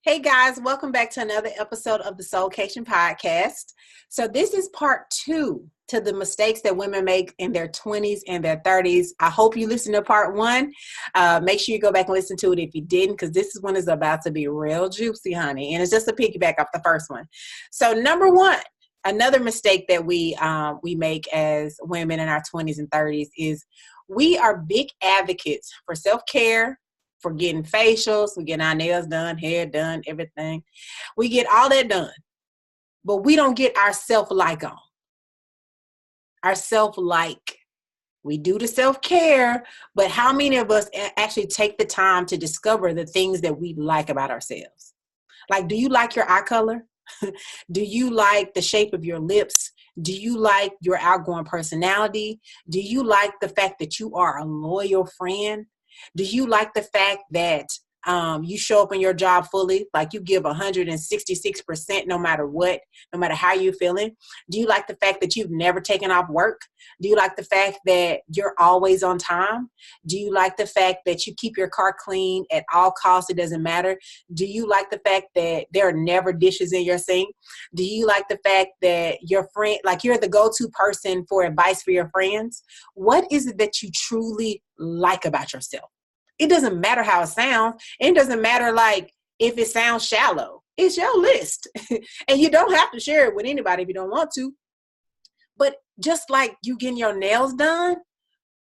Hey guys, welcome back to another episode of the Soulkation Podcast. So this is part 2 to the mistakes that women make in their 20s and their 30s. I hope you listened to part 1. Make sure you go back and listen to it if you didn't, because this one is about to be real juicy, honey. And it's just a piggyback off the first one. So number 1, another mistake that we make as women in our 20s and 30s is we are big advocates for self-care, for getting facials, we get our nails done, hair done, everything. We get all that done, but we don't get our self-like on. Our self-like. We do the self-care, but how many of us actually take the time to discover the things that we like about ourselves? Like, do you like your eye color? Do you like the shape of your lips? Do you like your outgoing personality? Do you like the fact that you are a loyal friend? Do you like the fact that you show up in your job fully, like you give 166% no matter what, no matter how you're feeling? Do you like the fact that you've never taken off work? Do you like the fact that you're always on time? Do you like the fact that you keep your car clean at all costs? It doesn't matter. Do you like the fact that there are never dishes in your sink? Do you like the fact that your friend, like you're the go-to person for advice for your friends? What is it that you truly like about yourself? It doesn't matter how it sounds. It doesn't matter like if it sounds shallow. It's your list. And you don't have to share it with anybody if you don't want to. But just like you getting your nails done,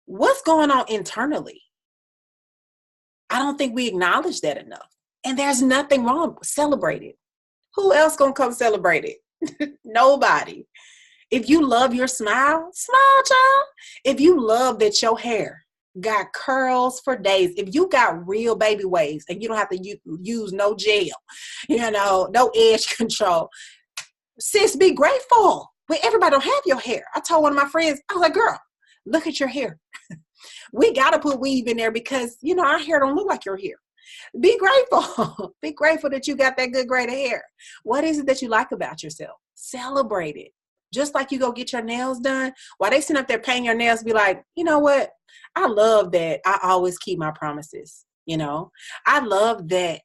what's going on internally? I don't think we acknowledge that enough. And there's nothing wrong. Celebrate it. Who else gonna come celebrate it? Nobody. If you love your smile, smile, child. If you love that your hair got curls for days, if you got real baby waves and you don't have to use no gel, no edge control, sis, be grateful. But everybody don't have your hair. I told one of my friends, I was like, girl, look at your hair. We got to put weave in there because, our hair don't look like your hair. Be grateful. Be grateful that you got that good grade of hair. What is it that you like about yourself? Celebrate it. Just like you go get your nails done, while they sitting up there painting your nails, be like, you know what? I love that I always keep my promises. I love that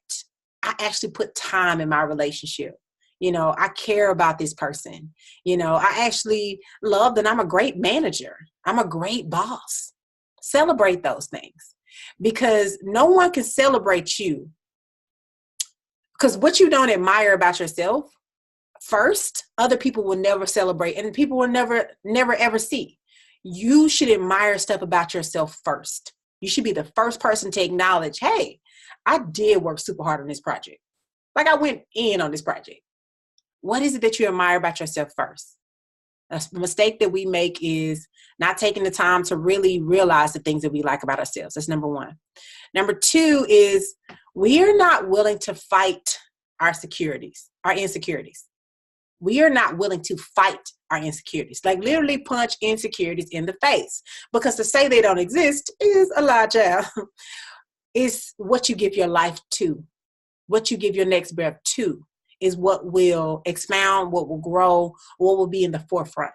I actually put time in my relationship. I care about this person. I actually love that I'm a great manager. I'm a great boss. Celebrate those things because no one can celebrate you. Because what you don't admire about yourself, first, other people will never celebrate and people will never ever see. You should admire stuff about yourself first. You should be the first person to acknowledge, hey, I did work super hard on this project. Like I went in on this project. What is it that you admire about yourself first? A mistake that we make is not taking the time to really realize the things that we like about ourselves. That's number 1. Number 2 is we are not willing to fight our insecurities. We are not willing to fight our insecurities, like literally punch insecurities in the face, because to say they don't exist is a lie, child. It's what you give your life to, what you give your next breath to is what will expound, what will grow, what will be in the forefront.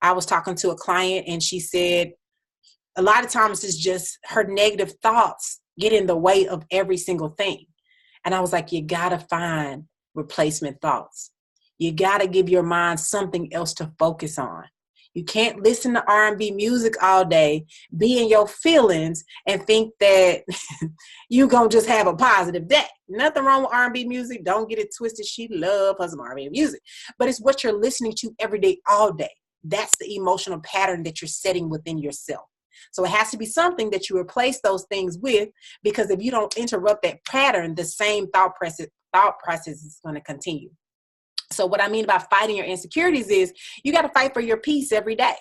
I was talking to a client and she said a lot of times it's just her negative thoughts get in the way of every single thing. And I was like, you got to find replacement thoughts. You got to give your mind something else to focus on. You can't listen to R&B music all day, be in your feelings, and think that you're going to just have a positive day. Nothing wrong with R&B music. Don't get it twisted. She loves her some R&B music. But it's what you're listening to every day, all day. That's the emotional pattern that you're setting within yourself. So it has to be something that you replace those things with, because if you don't interrupt that pattern, the same thought process is going to continue. So what I mean by fighting your insecurities is you got to fight for your peace every day.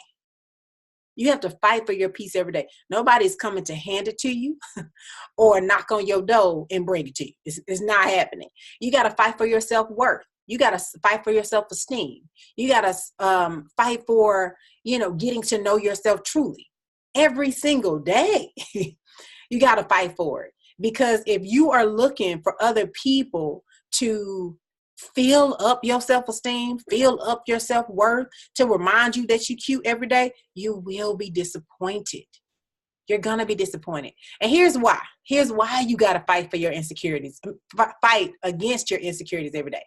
You have to fight for your peace every day. Nobody's coming to hand it to you or knock on your door and bring it to you. It's not happening. You got to fight for your self-worth. You got to fight for your self-esteem. You got to fight for, getting to know yourself truly every single day. You got to fight for it, because if you are looking for other people to fill up your self-esteem, fill up your self-worth, to remind you that you're cute every day, you will be disappointed. You're going to be disappointed. And here's why. Here's why you got to fight for your insecurities. Fight against your insecurities every day.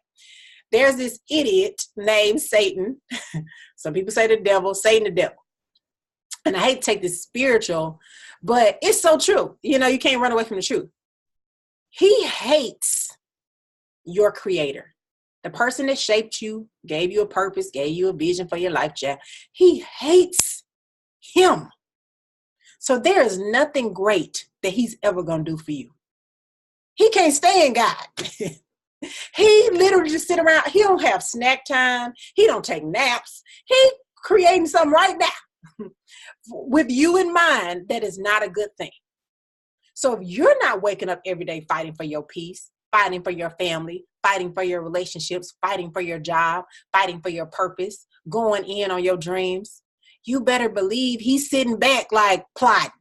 There's this idiot named Satan. Some people say the devil, Satan the devil. And I hate to take this spiritual, but it's so true. You know, you can't run away from the truth. He hates your creator. The person that shaped you, gave you a purpose, gave you a vision for your life, Jack. He hates him. So there is nothing great that he's ever going to do for you. He can't stand God. He literally just sit around. He don't have snack time. He don't take naps. He creating something right now with you in mind. That is not a good thing. So if you're not waking up every day fighting for your peace, fighting for your family, fighting for your relationships, fighting for your job, fighting for your purpose, going in on your dreams, you better believe he's sitting back like plotting.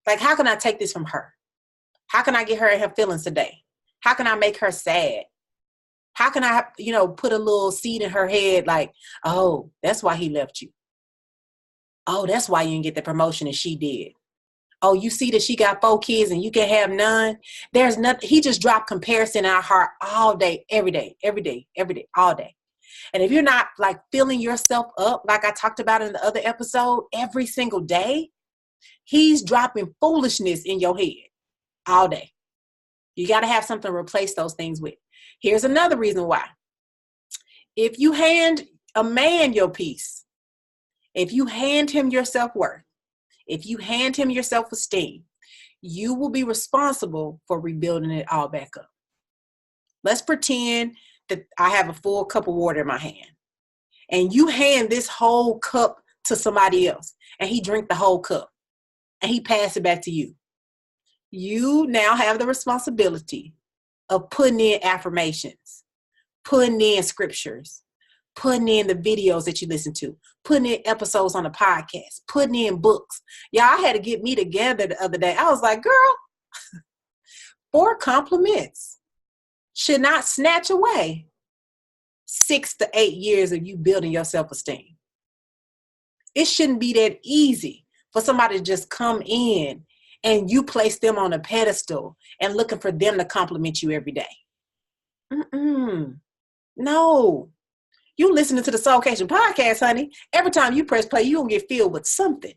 Like, how can I take this from her? How can I get her in her feelings today? How can I make her sad? How can I, put a little seed in her head like, oh, that's why he left you. Oh, that's why you didn't get the promotion that she did. Oh, you see that she got 4 kids and you can have none. There's nothing. He just dropped comparison in our heart all day, every day, all day. And if you're not like filling yourself up, like I talked about in the other episode, every single day, he's dropping foolishness in your head all day. You got to have something to replace those things with. Here's another reason why. If you hand a man your peace, if you hand him your self-worth, if you hand him your self-esteem, you will be responsible for rebuilding it all back up. Let's pretend that I have a full cup of water in my hand and you hand this whole cup to somebody else and he drink the whole cup and he pass it back to you. You now have the responsibility of putting in affirmations, putting in scriptures, putting in the videos that you listen to, putting in episodes on the podcast, putting in books. Y'all, I had to get me together the other day. I was like, girl, 4 compliments should not snatch away 6 to 8 years of you building your self-esteem. It shouldn't be that easy for somebody to just come in and you place them on a pedestal and looking for them to compliment you every day. No. You listening to the Soulkation Podcast, honey. Every time you press play, you're going to get filled with something.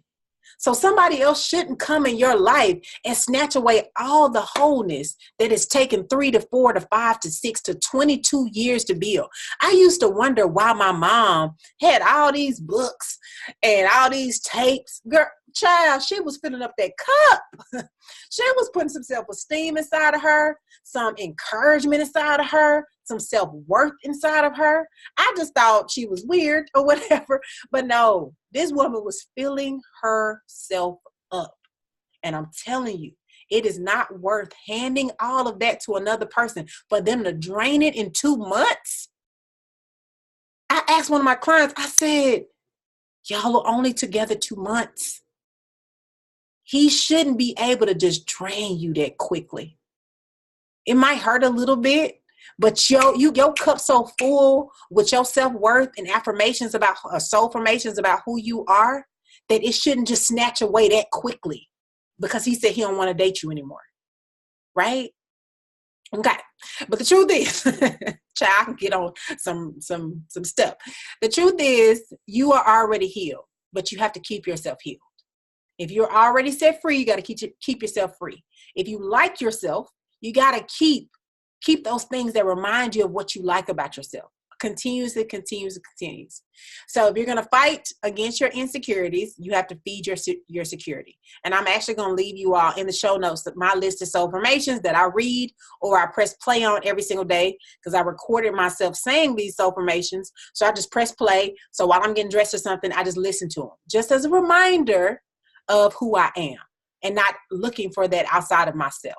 So somebody else shouldn't come in your life and snatch away all the wholeness that has taken 3 to 4 to 5 to 6 to 22 years to build. I used to wonder why my mom had all these books and all these tapes. Girl, child, she was filling up that cup. She was putting some self-esteem inside of her, some encouragement inside of her, some self-worth inside of her. I just thought she was weird or whatever. But no, this woman was filling herself up. And I'm telling you, it is not worth handing all of that to another person for them to drain it in 2 months. I asked one of my clients, I said, y'all are only together 2 months. He shouldn't be able to just drain you that quickly. It might hurt a little bit, but your cup so full with your self-worth and affirmations about soul formations about who you are that it shouldn't just snatch away that quickly because he said he don't want to date you anymore. Right? Okay. But the truth is, child, I can get on some stuff. The truth is you are already healed, but you have to keep yourself healed. If you're already set free, you got to keep yourself free. If you like yourself, you got to keep those things that remind you of what you like about yourself. Continues. So if you're going to fight against your insecurities, you have to feed your security. And I'm actually going to leave you all in the show notes my list of soul formations that I read or I press play on every single day because I recorded myself saying these soul formations. So I just press play. So while I'm getting dressed or something, I just listen to them just as a reminder of who I am and not looking for that outside of myself.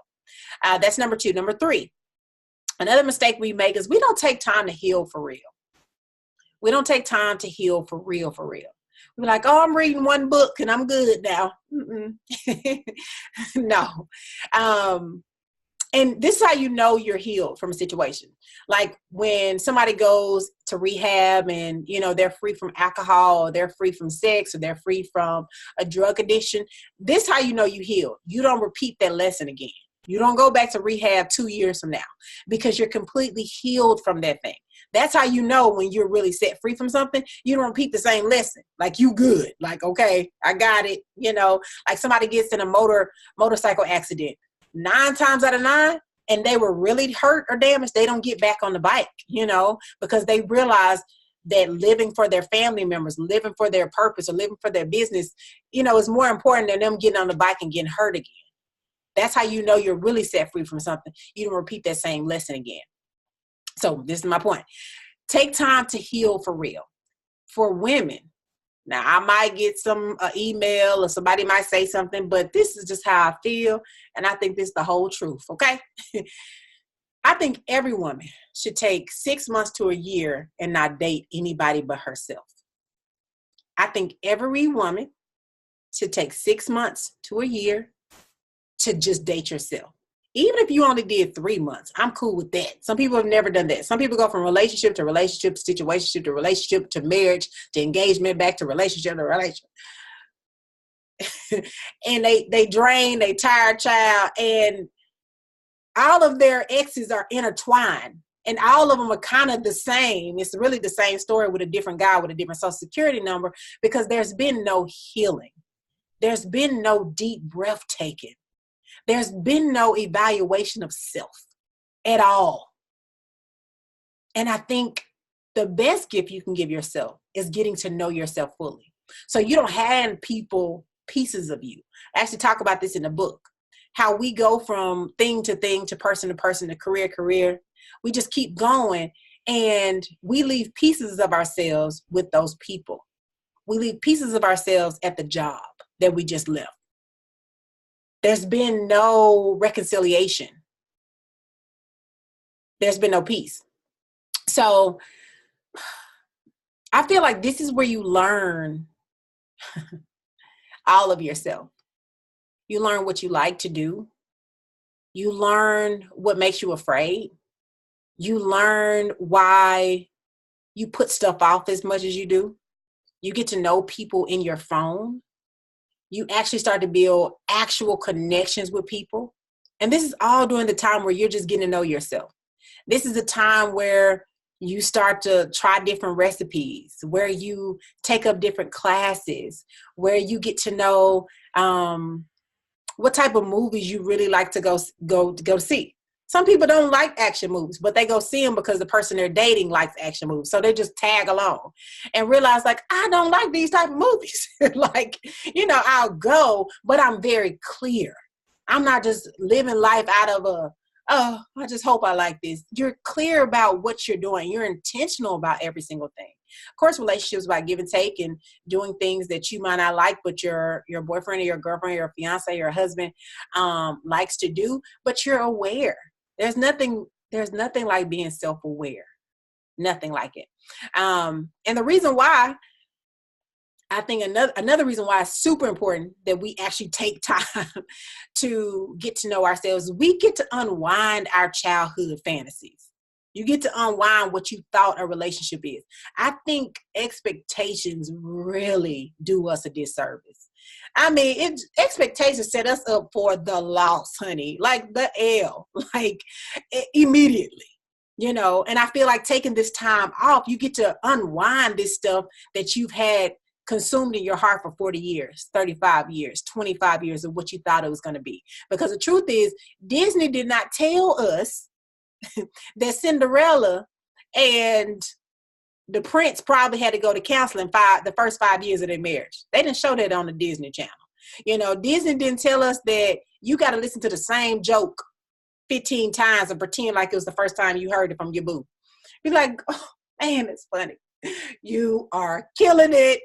That's number 2. Number 3. Another mistake we make is we don't take time to heal for real. We don't take time to heal for real. We're like, oh, I'm reading 1 book and I'm good now. No. And this is how you know you're healed from a situation. Like when somebody goes to rehab and, they're free from alcohol, or they're free from sex, or they're free from a drug addiction. This is how you know you healed. You don't repeat that lesson again. You don't go back to rehab 2 years from now because you're completely healed from that thing. That's how you know when you're really set free from something. You don't repeat the same lesson. Like, you good. Like, okay, I got it. Like somebody gets in a motorcycle accident. 9 times out of 9, and they were really hurt or damaged, they don't get back on the bike, because they realize that living for their family members, living for their purpose, or living for their business, is more important than them getting on the bike and getting hurt again. That's how you know you're really set free from something. You don't repeat that same lesson again. So this is my point. Take time to heal for real. For women, now I might get some email or somebody might say something, but this is just how I feel. And I think this is the whole truth, okay? I think every woman should take 6 months to a year and not date anybody but herself. I think every woman should take 6 months to a year to just date yourself. Even if you only did 3 months, I'm cool with that. Some people have never done that. Some people go from relationship to relationship, to situationship to relationship, to marriage, to engagement, back to relationship to relationship. And they drain, they tired child, and all of their exes are intertwined. And all of them are kind of the same. It's really the same story with a different guy with a different social security number, because there's been no healing. There's been no deep breath taken. There's been no evaluation of self at all. And I think the best gift you can give yourself is getting to know yourself fully. So you don't hand people pieces of you. I actually talk about this in the book, how we go from thing to thing, to person, to career. We just keep going, and we leave pieces of ourselves with those people. We leave pieces of ourselves at the job that we just left. There's been no reconciliation. There's been no peace. So I feel like this is where you learn all of yourself. You learn what you like to do. You learn what makes you afraid. You learn why you put stuff off as much as you do. You get to know people in your phone. You actually start to build actual connections with people. And this is all during the time where you're just getting to know yourself. This is the time where you start to try different recipes, where you take up different classes, where you get to know what type of movies you really like to go see. Some people don't like action movies, but they go see them because the person they're dating likes action movies. So they just tag along and realize, like, I don't like these type of movies. Like, I'll go, but I'm very clear. I'm not just living life out of I just hope I like this. You're clear about what you're doing. You're intentional about every single thing. Of course, relationships about give and take and doing things that you might not like, but your boyfriend or your girlfriend or your fiance or your husband likes to do, but you're aware. There's nothing like being self-aware. Nothing like it. And the reason why, I think another reason why it's super important that we actually take time to get to know ourselves, we get to unwind our childhood fantasies. You get to unwind what you thought a relationship is. I think expectations really do us a disservice. I mean, expectations set us up for the loss, honey, like the L, like immediately, and I feel like taking this time off, you get to unwind this stuff that you've had consumed in your heart for 40 years, 35 years, 25 years of what you thought it was going to be. Because the truth is, Disney did not tell us that Cinderella and the prince probably had to go to counseling the first 5 years of their marriage. They didn't show that on the Disney Channel. Disney didn't tell us that you got to listen to the same joke 15 times and pretend like it was the first time you heard it from your boo. Be like, oh, man, it's funny. You are killing it.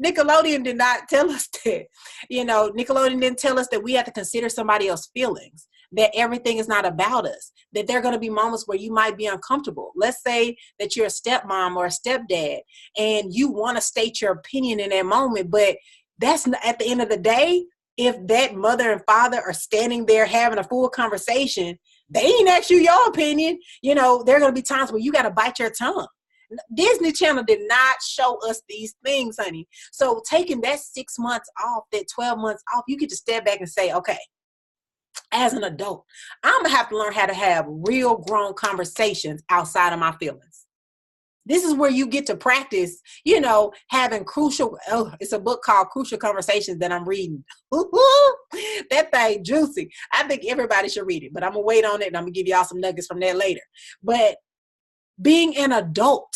Nickelodeon did not tell us that. Nickelodeon didn't tell us that we have to consider somebody else's feelings, that everything is not about us, that there are going to be moments where you might be uncomfortable. Let's say that you're a stepmom or a stepdad and you want to state your opinion in that moment, but that's not, at the end of the day, if that mother and father are standing there having a full conversation, they ain't ask you your opinion. You know, there are going to be times where you got to bite your tongue. Disney Channel did not show us these things, honey. So taking that 6 months off, that 12 months off, you get to step back and say, okay, as an adult, I'm going to have to learn how to have real grown conversations outside of my feelings. This is where you get to practice, you know, having it's a book called Crucial Conversations that I'm reading. That thing juicy. I think everybody should read it, but I'm going to wait on it and I'm going to give y'all some nuggets from that later. But being an adult,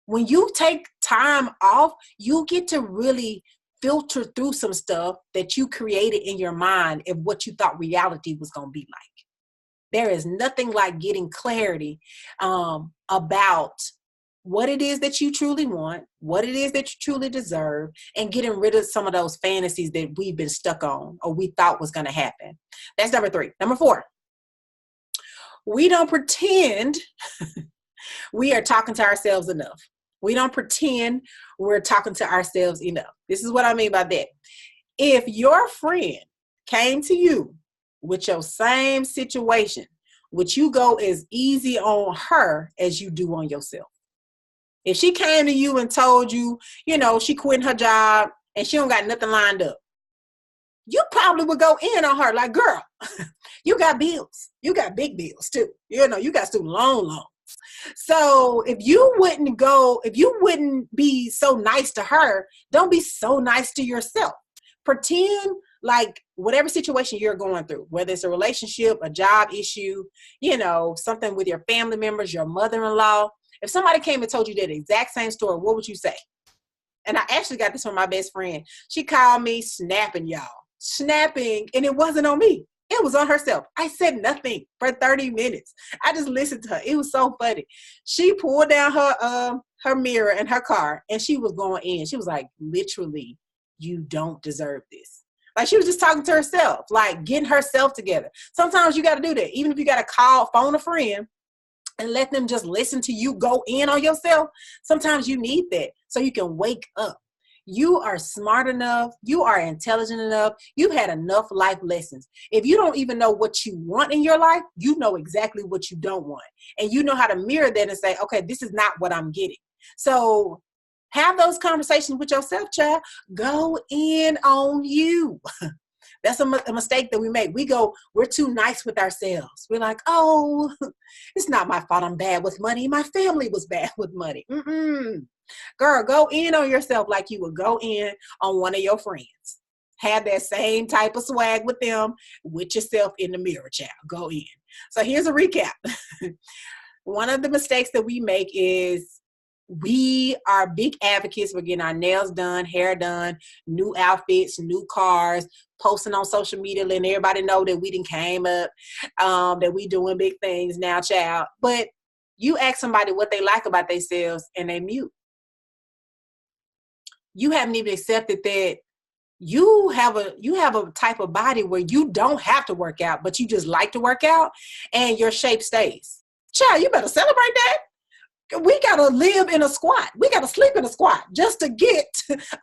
when you take time off, you get to really filter through some stuff that you created in your mind of what you thought reality was going to be like. There is nothing like getting clarity about what it is that you truly want, what it is that you truly deserve, and getting rid of some of those fantasies that we've been stuck on or we thought was going to happen. That's number 3. Number 4, we don't pretend we are talking to ourselves enough. We don't pretend we're talking to ourselves enough. This is what I mean by that. If your friend came to you with your same situation, would you go as easy on her as you do on yourself? If she came to you and told you, you know, she quit her job and she don't got nothing lined up, you probably would go in on her like, girl, you got bills. You got big bills too. You know, you got student loans. So if you wouldn't be so nice to her, don't be so nice to yourself. Pretend like whatever situation you're going through, whether it's a relationship, a job issue, you know, something with your family members, your mother-in-law. If somebody came and told you that exact same story, what would you say? And I actually got this from my best friend. She called me snapping, y'all. Snapping, and it wasn't on me. It was on herself. I said nothing for 30 minutes. I just listened to her. It was so funny. She pulled down her mirror in her car, and she was going in. She was like, literally, you don't deserve this. Like, she was just talking to herself, like getting herself together. Sometimes you got to do that. Even if you got to phone a friend, and let them just listen to you go in on yourself. Sometimes you need that so you can wake up. You are smart enough. You are intelligent enough. You've had enough life lessons. If you don't even know what you want in your life, you know exactly what you don't want. And you know how to mirror that and say, okay, this is not what I'm getting. So have those conversations with yourself, child. Go in on you. That's a mistake that we make. We're too nice with ourselves. We're like, oh, it's not my fault I'm bad with money. My family was bad with money. Girl, go in on yourself like you would go in on one of your friends. Have that same type of swag with them, with yourself in the mirror, child. Go in. So here's a recap. One of the mistakes that we make is we are big advocates for getting our nails done, hair done, new outfits, new cars, posting on social media, letting everybody know that we done came up, that we doing big things now, child. But you ask somebody what they like about themselves and they mute. You haven't even accepted that you have a type of body where you don't have to work out, but you just like to work out and your shape stays. Child, you better celebrate that. We got to live in a squat. We got to sleep in a squat just to get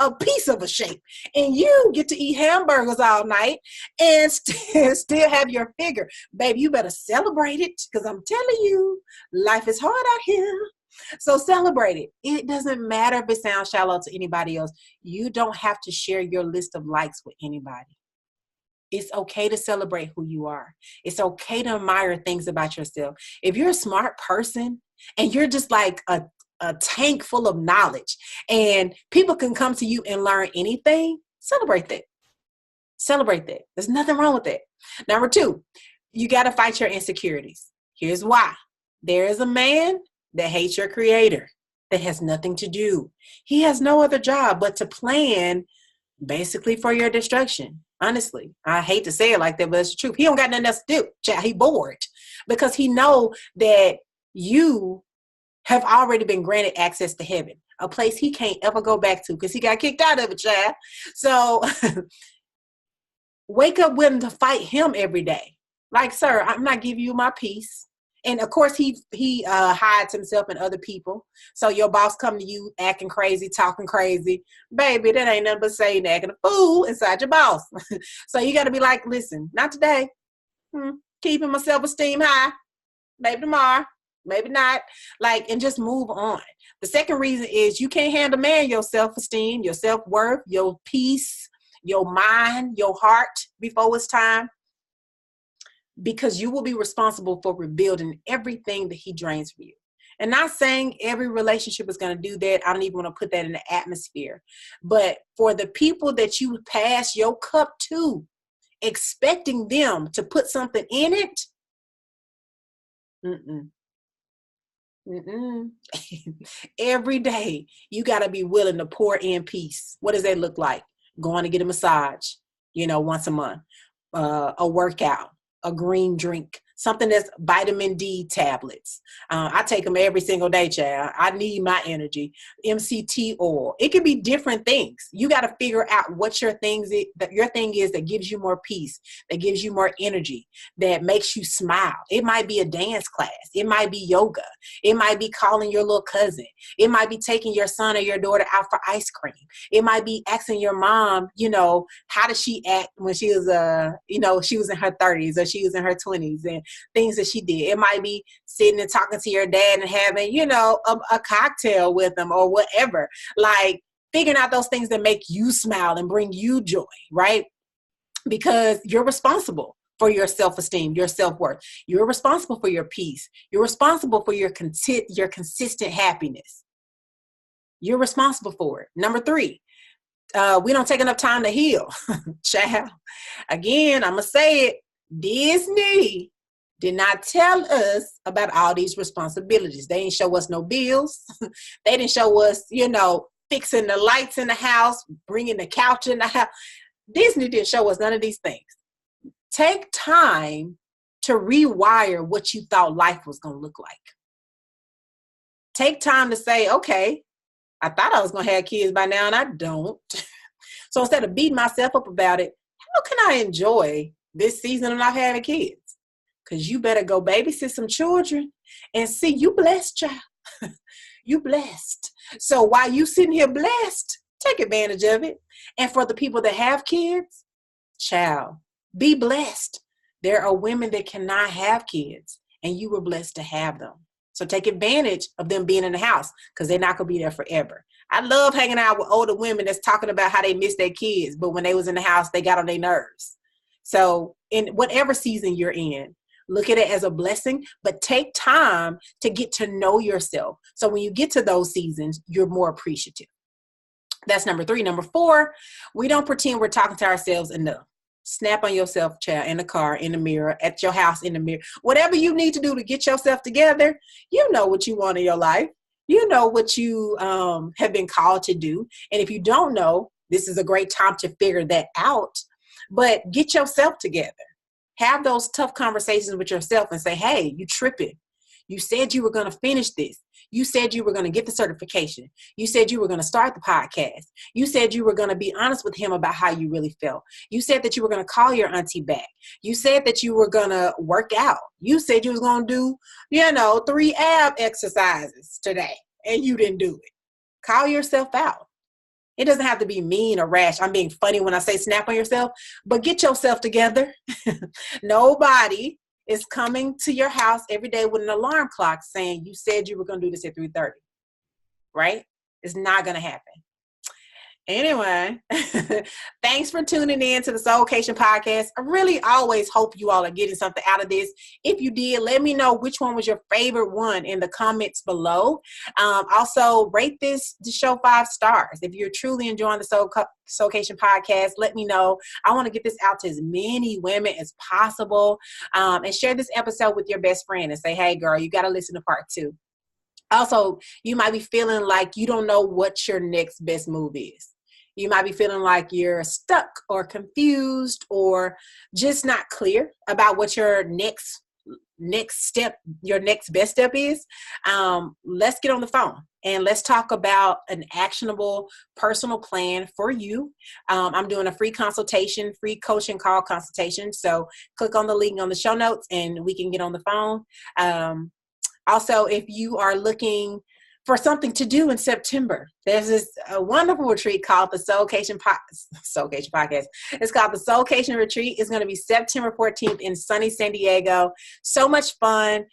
a piece of a shape. And you get to eat hamburgers all night and still have your figure. Baby, you better celebrate it because I'm telling you, life is hard out here. So celebrate it. It doesn't matter if it sounds shallow to anybody else. You don't have to share your list of likes with anybody. It's okay to celebrate who you are. It's okay to admire things about yourself. If you're a smart person and you're just like a tank full of knowledge and people can come to you and learn anything, celebrate that. Celebrate that. There's nothing wrong with that. Number 2, you got to fight your insecurities. Here's why. There is a man that hates your creator, that has nothing to do. He has no other job but to plan basically for your destruction. Honestly, I hate to say it like that, but it's the truth. He don't got nothing else to do. Child, he bored because he know that you have already been granted access to heaven, a place he can't ever go back to because he got kicked out of it, child. So wake up willing to fight him every day. Like, sir, I'm not giving you my peace And of course, he hides himself in other people. So your boss come to you acting crazy, talking crazy. Baby, that ain't nothing but saying acting a fool inside your boss. So you got to be like, listen, not today. Keeping my self-esteem high. Maybe tomorrow. Maybe not. Like, and just move on. The second reason is you can't hand a man your self-esteem, your self-worth, your peace, your mind, your heart before it's time. Because you will be responsible for rebuilding everything that he drains from you. And not saying every relationship is going to do that. I don't even want to put that in the atmosphere. But for the people that you pass your cup to, expecting them to put something in it, every day, you got to be willing to pour in peace. What does that look like? Going to get a massage, once a month, a workout, a green drink, something that's vitamin D tablets. I take them every single day, child. I need my energy. MCT oil. It can be different things. You got to figure out what your thing is that gives you more peace, that gives you more energy, that makes you smile. It might be a dance class. It might be yoga. It might be calling your little cousin. It might be taking your son or your daughter out for ice cream. It might be asking your mom, how does she act when she was, she was in her 30s or she was in her 20s, and things that she did. It might be sitting and talking to your dad and having, a cocktail with them or whatever. Like figuring out those things that make you smile and bring you joy, right? Because you're responsible for your self-esteem, your self-worth. You're responsible for your peace. You're responsible for your consistent happiness. You're responsible for it. Number 3, we don't take enough time to heal. Child. Again, I'm going to say it. Disney did not tell us about all these responsibilities. They didn't show us no bills. They didn't show us, fixing the lights in the house, bringing the couch in the house. Disney didn't show us none of these things. Take time to rewire what you thought life was going to look like. Take time to say, okay, I thought I was going to have kids by now and I don't. So instead of beating myself up about it, how can I enjoy this season of not having kids? Because you better go babysit some children and see you blessed, child. You blessed. So while you sitting here blessed, take advantage of it. And for the people that have kids, child, be blessed. There are women that cannot have kids and you were blessed to have them. So take advantage of them being in the house because they're not going to be there forever. I love hanging out with older women that's talking about how they miss their kids, but when they was in the house, they got on their nerves. So in whatever season you're in, look at it as a blessing, but take time to get to know yourself. So when you get to those seasons, you're more appreciative. That's number 3. Number 4, we don't pretend we're talking to ourselves enough. Snap on yourself, child, in the car, in the mirror, at your house, in the mirror. Whatever you need to do to get yourself together, you know what you want in your life. You know what you have been called to do. And if you don't know, this is a great time to figure that out. But get yourself together. Have those tough conversations with yourself and say, hey, you tripping. You said you were going to finish this. You said you were going to get the certification. You said you were going to start the podcast. You said you were going to be honest with him about how you really felt. You said that you were going to call your auntie back. You said that you were going to work out. You said you was going to do, 3 ab exercises today, and you didn't do it. Call yourself out. It doesn't have to be mean or rash. I'm being funny when I say snap on yourself, but get yourself together. Nobody is coming to your house every day with an alarm clock saying you said you were going to do this at 3:30, right? It's not going to happen. Anyway, thanks for tuning in to the Soulkation Podcast. I really always hope you all are getting something out of this. If you did, let me know which one was your favorite one in the comments below. Also, rate this show 5 stars. If you're truly enjoying the Soulkation Podcast, let me know. I want to get this out to as many women as possible. And share this episode with your best friend and say, hey, girl, you got to listen to part 2. Also, you might be feeling like you don't know what your next best move is. You might be feeling like you're stuck or confused or just not clear about what your next next step, your next best step is, let's get on the phone and let's talk about an actionable personal plan for you. I'm doing a free consultation, free coaching call consultation. So click on the link on the show notes and we can get on the phone. Also, if you are looking for something to do in September, there's this a wonderful retreat called the Soulkation Podcast. It's called the Soulkation Retreat. It's going to be September 14th in sunny San Diego. So much fun.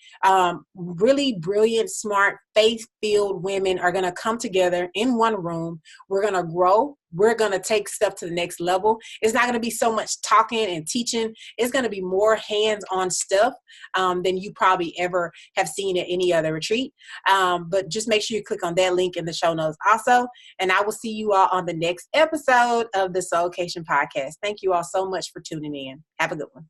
Really brilliant, smart, faith-filled women are going to come together in one room. We're going to grow. We're going to take stuff to the next level. It's not going to be so much talking and teaching. It's going to be more hands-on stuff than you probably ever have seen at any other retreat. But just make sure you click on that link in the show notes also. And I will see you all on the next episode of the Soulkation Podcast. Thank you all so much for tuning in. Have a good one.